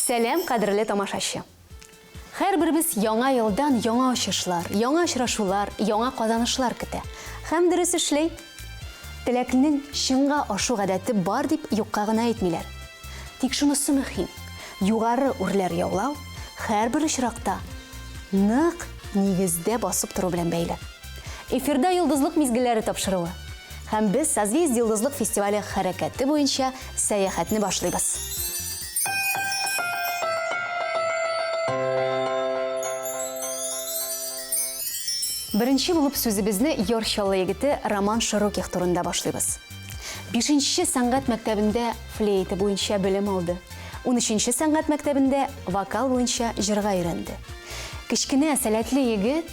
Сәлем, қадірлі тамашашы. Һәрбірбіз яңа елдан яңа ачышлар, яңа очрашулар, яңа казанышлар көтә. Һәм дөрес эшләй. Теләкнең шыңга ашу гадәте бар дип юкка гына әйтмиләр. Тик шунысы мөһим. Югары үрләр яулау һәрбер очракта нык нигездә басып тору белән бәйле. Эфирда йолдызлык мизгелләре тапшыруы. Һәм без Созвездие йолдызлык фестивале хәрәкәте буенча сәяхәтне башлыйбыз. Беренче булып сүзебезне Йорчаллы егете Роман Широких турында башлыйбыз. 5-нче сәнгать мәктәбендә флейта буенча белем алды. 13-нче сәнгать мәктәбендә вокал буенча җырга өйрәнде. Кечкенә сәләтле егет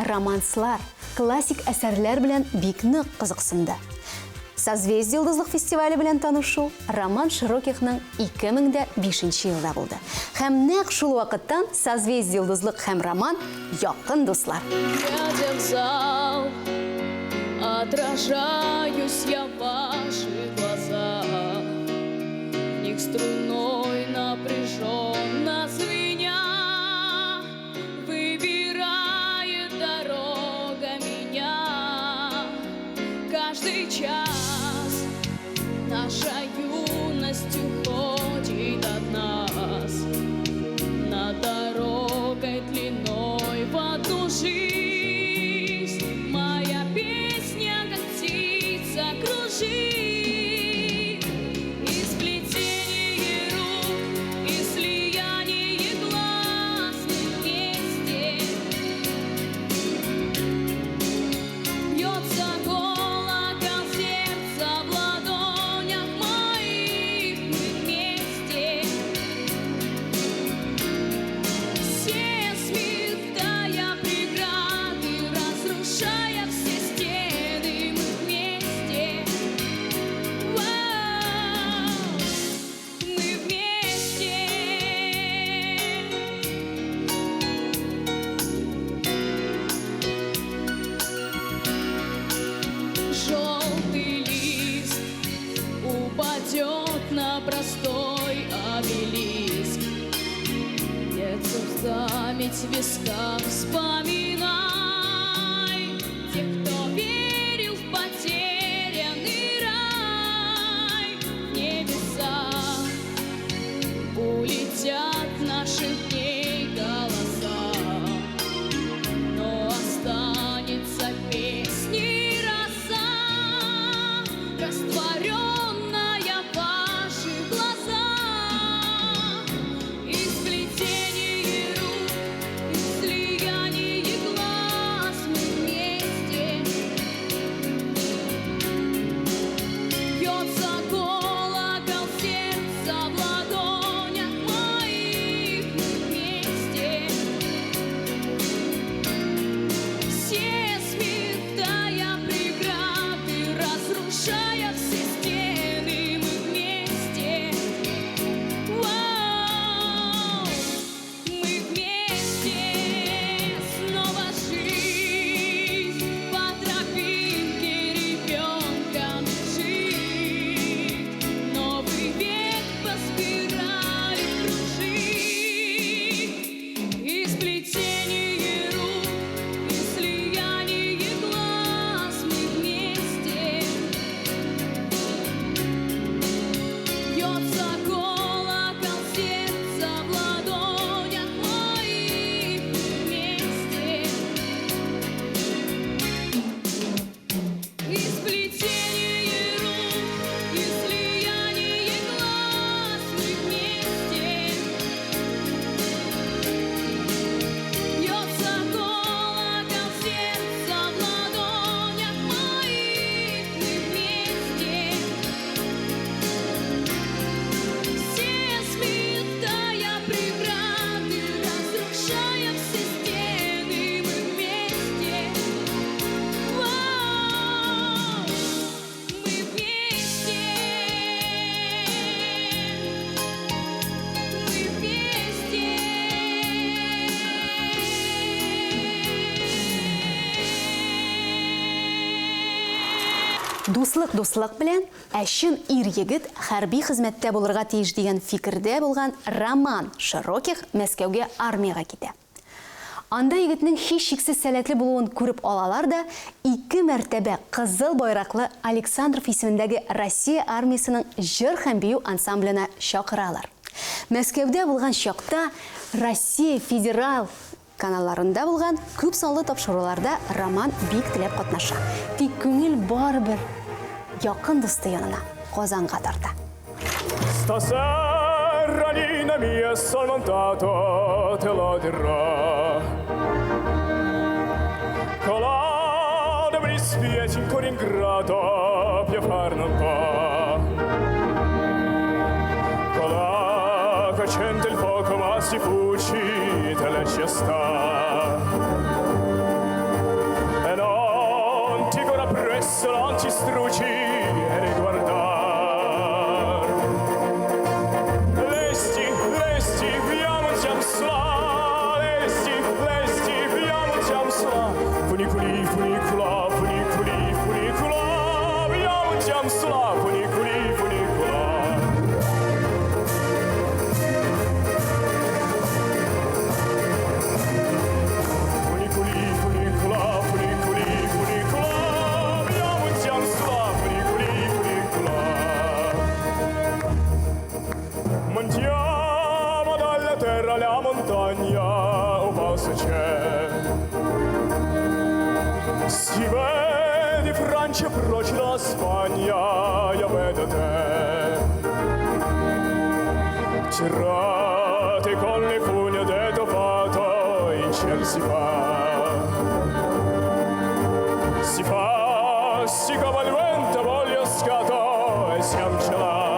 романслар, классик әсәрләр белән бик нык кызыксынды. Созвездие йолдызлык фестивале белән танышу Роман Широкихның 2005 елда булды. Һәм нәкъ шул вакыттан Созвездие йолдызлык һәм Роман якын дуслар. Глядя в зал, отражаюсь я в ваших глазах. В них струной напряженно звеня, выбирает дорога меня. Каждый час наша юность уходит от нас, над дорогой длиной в одну жизнь. Моя песня, как птица, кружит. Из плетения рук, из слияния глаз мы вместе. Бьется колокол сердца в ладонях моих, мы вместе. Все сметая преграды, разрушая все стены, мы вместе. Вау, мы вместе. Желтый лист упадет на простой обелиск. Где-то в память виска вспоминай тех, кто верил в потерянный рай. В небеса улетят наших дней голоса, но останется песней роса, растворенная в ваших глазах. Из плетения рук, из слияния глаз мы вместе. Бьется колокол сердца в ладонях моих, мы вместе. Все сметая преграды, разрушая все стены. дуслык белән әчен ир-егет хәрби хезмәттә булырга тиеш дигән фикердә булган Роман Широких Мәскәүгә армиягә китә. Анда егетнең һичшиксез сәләтле булуын күреп алалар да 2 мәртәбә кызыл байраклы Александров исемендәге Россия армиясының җыр һәм бию ансамбленә чакыралар. Мәскәүдә булган чакта Россия федераль каналларында булган күп санлы тапшыруларда Роман бик теләп катнаша. Тик күңел барыбер якын дусты янына Казанга тарта. Stasera Nina mia sol montato te lo dirò Colà mi spiace ancora ingrato più far non può Colà che accende il fuoco ma si fuci te lascia sta E non ti corra presso non ci struci e riguarda Funiculi, funicula, funiculi, funicula, vediamo giam sulla funiculi, funicula. Funiculi, funicula, funiculi, funicula, vediamo giam sulla funiculi, funicula. Mangiamo dalla terra alla montagna, o passo c'è. Si vede Francia proci la Spagna, io vedo te. Cerrate con le fugne de topato, in ciel si fa, si cava il vento, voglio scato e siamo ce l'ha.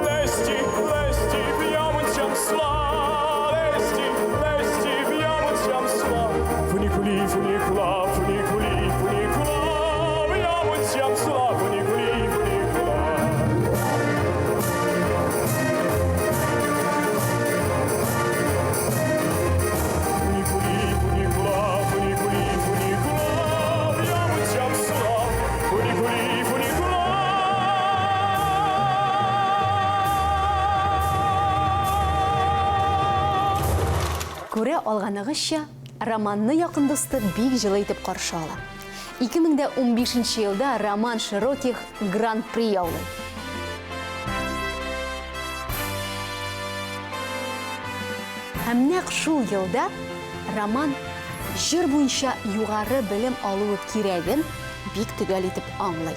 Lesti, lesti, viamo in ciam sla, lesti, lesti, viamo in ciam sla. Funiculi, funicula, funiculi, funicula, vediamo insieme sulla funiculi, funicula. Funiculi, funicula, funiculi, funicula, vediamo insieme sulla funiculi, funicula. Күрә алганыгызча, Романны якын дусты бик җылы итеп каршы ала. 2015 елда Роман Широких Гран-при яулый. Һәм нәкъ шул елда Роман җыр буенча югары белем алуы кирәген бик төгәл итеп аңлый.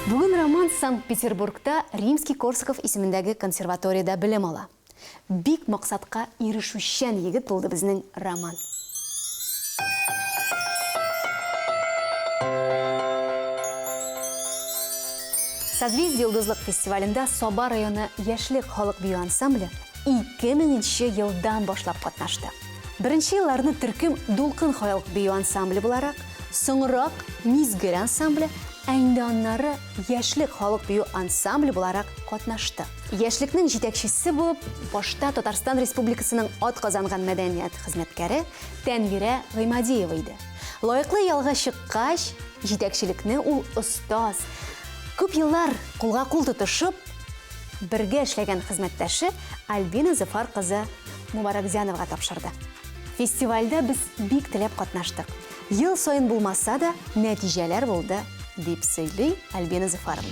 Бүген Роман Санкт-Петербургта Римский-Корсаков исемендәге консерваториядә белем ала. Бик максатка ирешүчән егет булды безнең Роман. Созвездие Йолдызлык фестивалендә Саба районы яшьлек халык бию ансамбле 2000 елдан башлап катнашты. Беренче елларны төркем Дулкын халык бию ансамбле буларак, соңрак Мизгел ансамбле, инде аннары яшьлек халык бию ансамбле буларак катнашты. Яшьлекнең җитәкчесе булып, башта Татарстан Республикасының атказанган мәдәният хезмәткәре Тәнвирә Гыймадиева иде. Лаеклы ялга чыккач, җитәкчелекне ул остаз, күп еллар кулга-кул тотышып, бергә эшләгән хезмәттәше Альбина Зөфар кызы Мубаракзяновага тапшырды. Фестивальдә без бик теләп катнаштык. Ел сайын булмаса да, нәтиҗәләр булды, дип сөйли Альбина Зөфарова.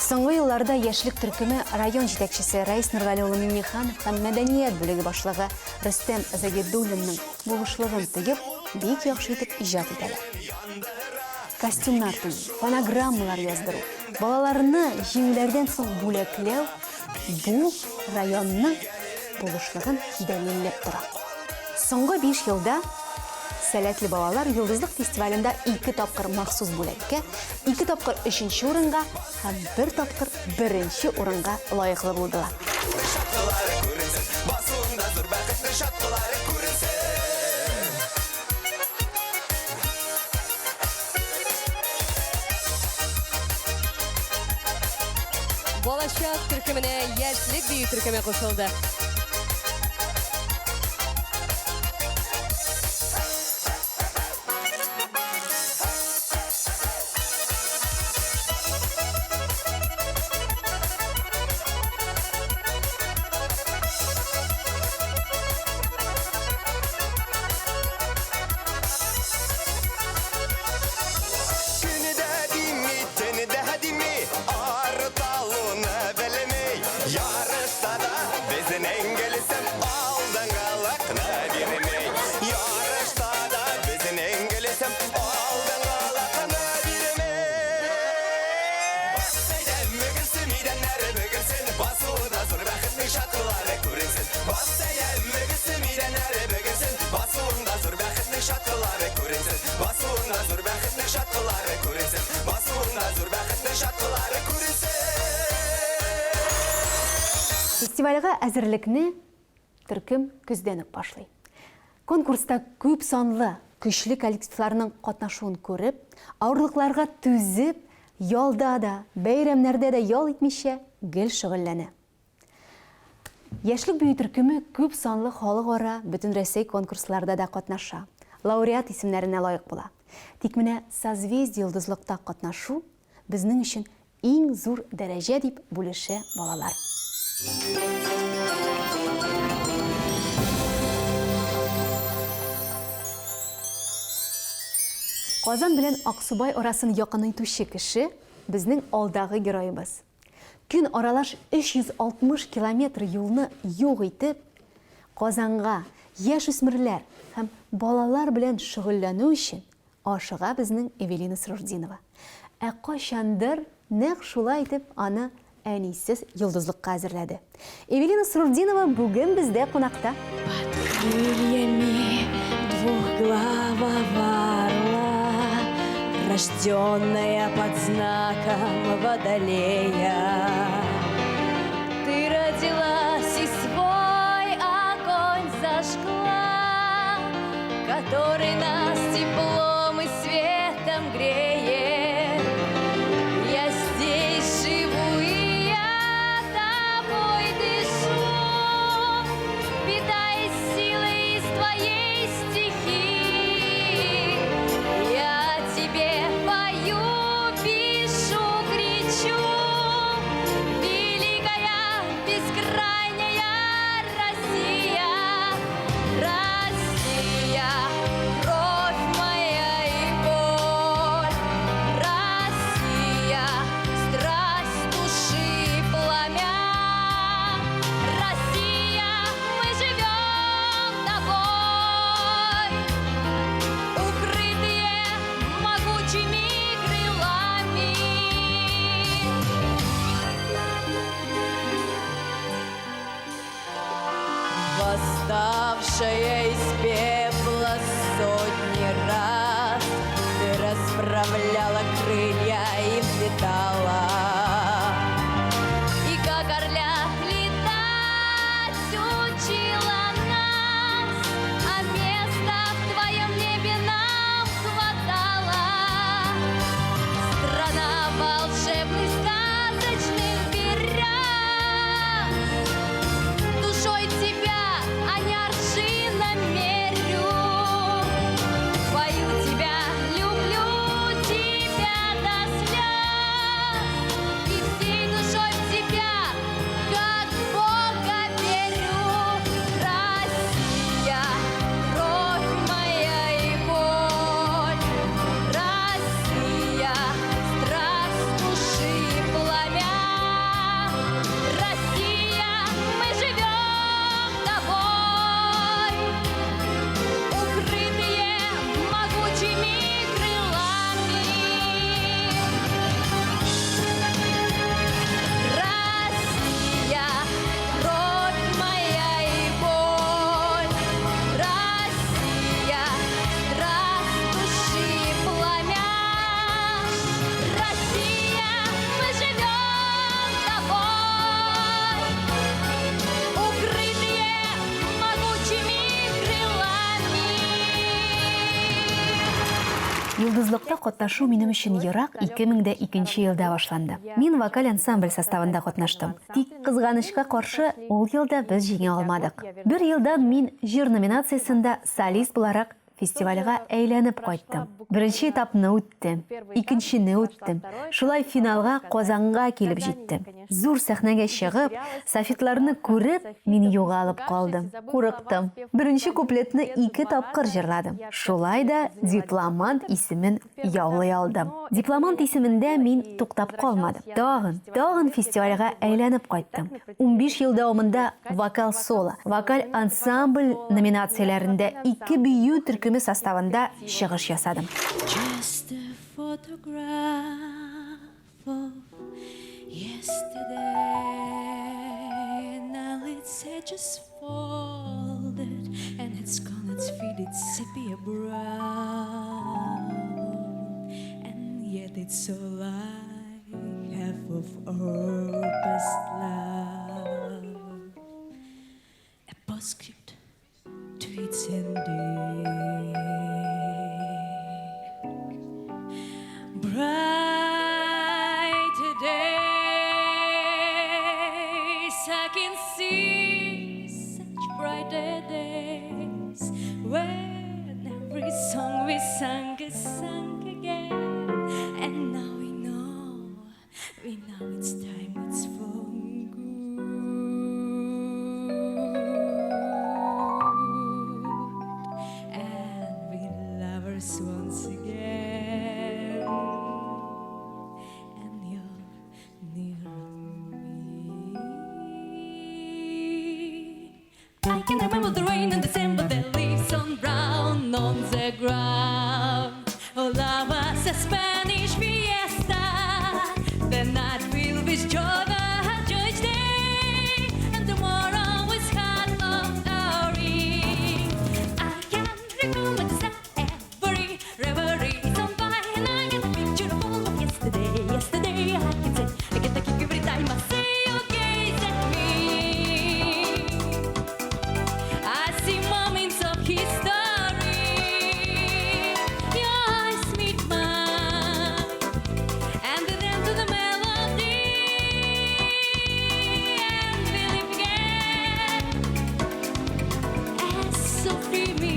Соңгы елларда яшьлек төркеме район җитәкчесе Раис Нургали улы Миңнеханов һәм мәдәният бүлеге башлыгы Рөстәм Загидуллинның булышлыгын тыеп, бик яхшы итеп иҗат итәләр. Костюмнар тыю, фонограммалар яздыру, балаларны җиңүләрдән соң бүләкләү бу районның булышлыгын дәлилләп тора. Соңгы 5 елда Сәләтле балалар Йолдызлык фестивалендә 2 тапкыр махсус бүләккә, 2 тапкыр 3нче урынга һәм 1 тапкыр 1нче урынга лаеклы булдылар. Болашак төркеменә яшьлек бию төркеме кушылды. Фестивальгә әзерлекне төркем көздән үк башлый. Конкурста күп санлы, көчле коллективларның катнашуын күреп, авырлыкларга түзеп, ялда да, бәйрәмнәрдә дә ял итмичә гел шөгыльләнә. Яшьлек бию төркеме күп санлы халыкара, бөтен Россия конкурсларда да катнаша. Лауреат исемнәренә лаек була. Тик менә созвездие йолдызлыкта катнашу безнең өчен иң зур дәрәҗә дип бүлешә балалар. Казан белән Аксубай арасын якынайтучы кеше безнең алдагы героебыз. Күн аралаш 360 километр юлны юк итеп, Казанга яшь-үсмерләр һәм балалар белән шөгыльләнү өчен ашыга безнең Эвелина Сруждинова. Ә кайчандыр нәкъ шулай итеп аны әнисез йолдызлыкка әзерләде. Эвелина Сруждинова бүген бездә кунакта. Крыльями двухглавого орла, рожденная под знаком Водолея, ты родилась и свой огонь зажгла, который нас теплом и светом греет. Я здесь живу и я тобой дышу, питаясь силой из твоей стихии. Я тебе пою, пишу, кричу, великая, бескрайняя Россия, Россия, кровь моя и боль, Россия, страсть души пламя, Россия, мы живем тобой, укрытые могучими крылами. Восставшая из пепла сотни раз, ты расправляла крылья и взлетала, и как орля летать учила нас, а места в твоем небе нам хватало. Страна волшебных сказочных берег, душой тебя, а не аршином мерю. конкурста катнашу минем өчен ерак 2002 елда башланды. Мин вокаль ансамбль составында катнаштым. Тик кызганычка каршы, ул елда без җиңә алмадык. Бер елдан мин җыр номинациясендә солист буларак фестивальгә әйләнеп кайттым. Беренче этапны үттем, икенчене үттем. Шулай финалга Казанга килеп җиттем. Зур сәхнәгә чыгып, софитларны күреп, мин югалып калдым. Курыктым. Беренче куплетны 2 тапкыр җырладым. Шулай да дипломант исемен яулый алдым. Дипломант исемендә мин туктап калмадым. Тагын фестивальгә әйләнеп кайттым. 15 ел дәвамында вокал соло, вокаль ансамбль номинацияләрендә 2 бию төркеме составында чыгыш ясадым. Just a photograph of yesterday. Now it's just folded and it's gone, it's faded sepia brown. And yet it's all I have of our past love. A postscript to its ending. Brighter days, I can see such brighter days when every song we sang is sung again. And now we know it's time, it's for good. And we love us once again. And you're near me. I can remember the rain in December, the leaves on brown on the ground. Oh, love was a Spanish fiesta. The night filled with joy, the joy's day, and tomorrow is hot of glory. I can recall exactly every reverie is on fire, and I get a picture of all of yesterday. Yesterday, I can say, I get the kick every time I see you gaze at me. I see moments of history. Your eyes meet mine, and then to the melody, and we live again as so free me.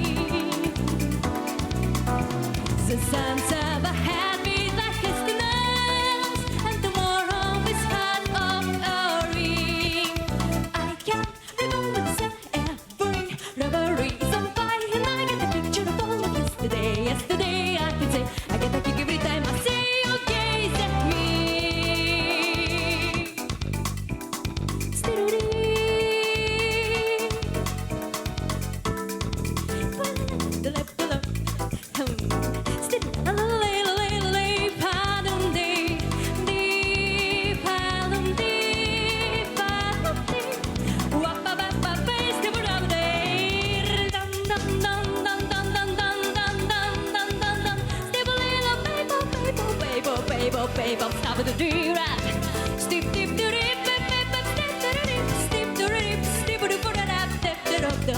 The sands of a heartbeat like destinies, and tomorrow is hot of glory. I can remember every reverie is on fire, and I get a picture of all of yesterday. Yesterday, I can say, I get a kick every time I see you gaze at me. Stop the do-rap. Stip, dip, do-rip, bip, bip, bip, stip, do-rip, stip, do-rip, stip, do-do-do-da-da, dip, do-do-do.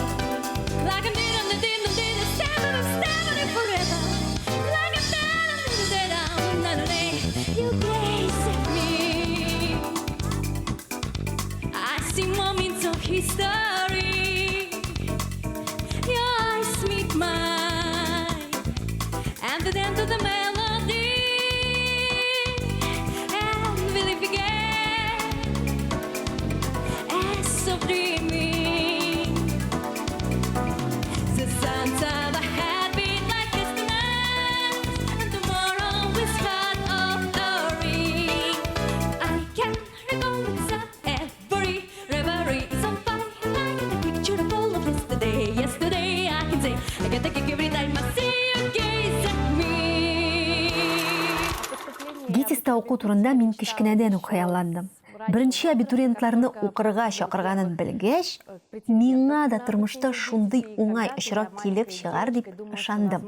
Like I'm din-dum-din-dum-din, stab-a-dum, forever. Like I'm da-dum-din-dum-din-dum, you gaze at me. I see moments of history. Your eyes meet mine, and then to the melody. So dreaming, the sounds of a heartbeat like destinies, and tomorrow is hot of glory. I can recall every reverie is on fire, and I get a picture of all of yesterday. Yesterday, I can say, I get a kick every time I see you gaze at me. Гитиста оқу турында мин кичкенәдән үк хыялландым. Беренче абитуриентларны укырга чакырганын белгәч, миңа да тормышта шундый уңай очрак килеп чыгар дип ышандым.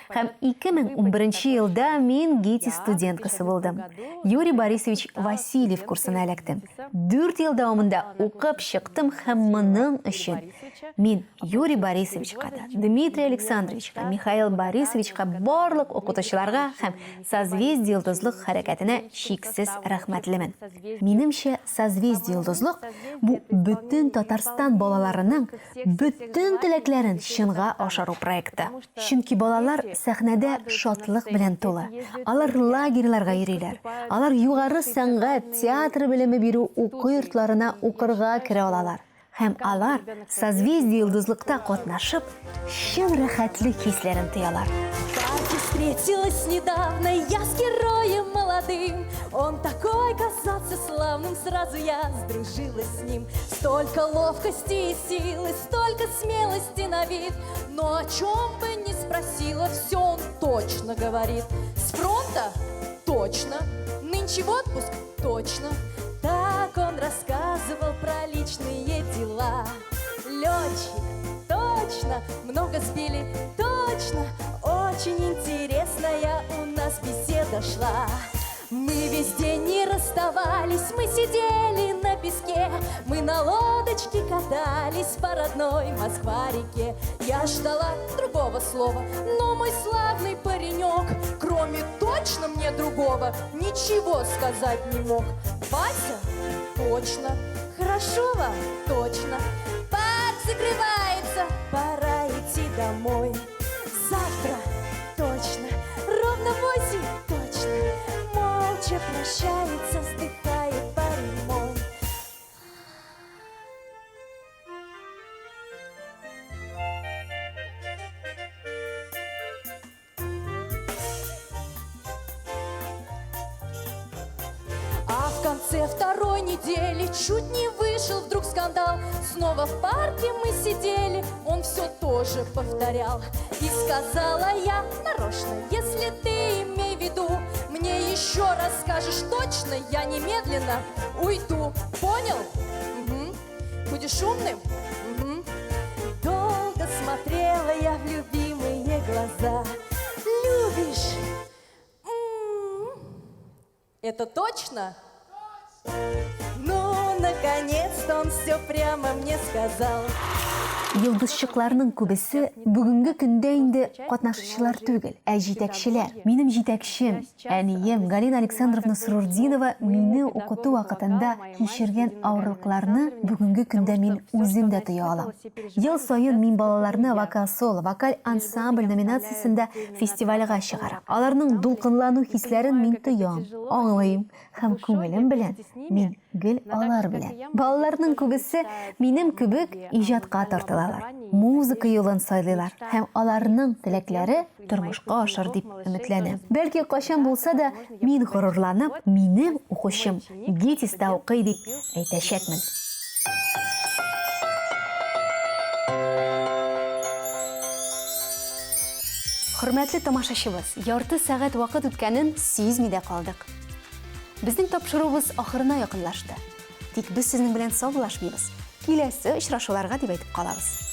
Һәм 2011 елда мин ГИТИС студенткасы булдым. Юрий Борисович Васильев курсына эләктем. 4 ел дәвамында укып чыктым һәм моның өчен мин Юрий Борисовичка да, Дмитрий Александровичка, Михаил Борисовичка, барлык укытучыларга һәм Созвездие йолдызлык хәрәкәтенә чиксез рәхмәтлемен. Минемчә, Созвездие йолдызлык бу бөтен Татарстан балаларының бөтен теләкләрен чынга ашыру проекты. Чөнки балалар сәхнәдә шатлык белән тулы. Алар лагерьларга йөриләр. Алар югары сәнгать, театр белеме бирү уку йортларына укырга керә алалар. Һәм алар Созвездие йолдызлыкта катнашып, чын рәхәтлек хисләрен тоялар. Встретилась недавно я с героем молодым. Он такой казался славным, сразу я сдружилась с ним. Столько ловкости и силы, столько смелости на вид. Но о чем бы ни спросила, все он точно говорит. С фронта? Точно. Нынче в отпуск? Точно. Так он рассказывал про личные дела. Летчик? Точно. Много сбили? Точно. Очень интересная у нас беседа шла. Мы весь день не расставались, мы сидели на песке, мы на лодочке катались по родной Москва-реке. Я ждала другого слова, но мой славный паренек, кроме точно мне другого, ничего сказать не мог. Вася? Точно. Хорошова? Точно. Парк закрывается, пора идти домой. Завтра? Точно. Ровно 8? Точно. Молча прощается, вздыхает парень мой. А в конце второй недели чуть не вышел вдруг скандал. Снова в парке мы сидели, он все тоже повторял. И сказала я нарочно, если ты имей в виду, мне еще раз скажешь точно, я немедленно уйду. Понял? Угу. Будешь умным? Угу. Долго смотрела я в любимые глаза. Любишь? Это точно? Ну, наконец-то он все прямо мне сказал. Йылдызчыкларның күбесе бүгенге көндә инде катнашучылар түгел, ә җитәкчеләр. Минем җитәкчем, әнием Галина Александровна Сурурдинова мине укыту вакытында кичергән авырлыкларны бүгенге көндә мин үзем дә тоя алам. Ел саен мин балаларны вокал-соло, вокаль ансамбль номинациясендә фестивальгә чыгарам. Аларның дулкынлану хисләрен мин тоям, аңлыйм һәм күңелем белән мин гел алар белән. Балаларның күбесе минем кебек иҗатка тартыла. Музыка юлын сайлыйлар һәм аларның теләкләре тормышка ашыр дип өметләнәм. Бәлки качан булса да мин горурланып, минем укучым ГИТИСта укый дип әйтәчәкмен. Хөрмәтле тамашачыбыз, ярты сәгать вакыт үткәнен сизми дә калдык. Безнең тапшыруыбыз ахырына якынлашты. Тик без сезнең белән саубулашмыйбыз. Киләсе очрашуларга дип әйтеп калабыз.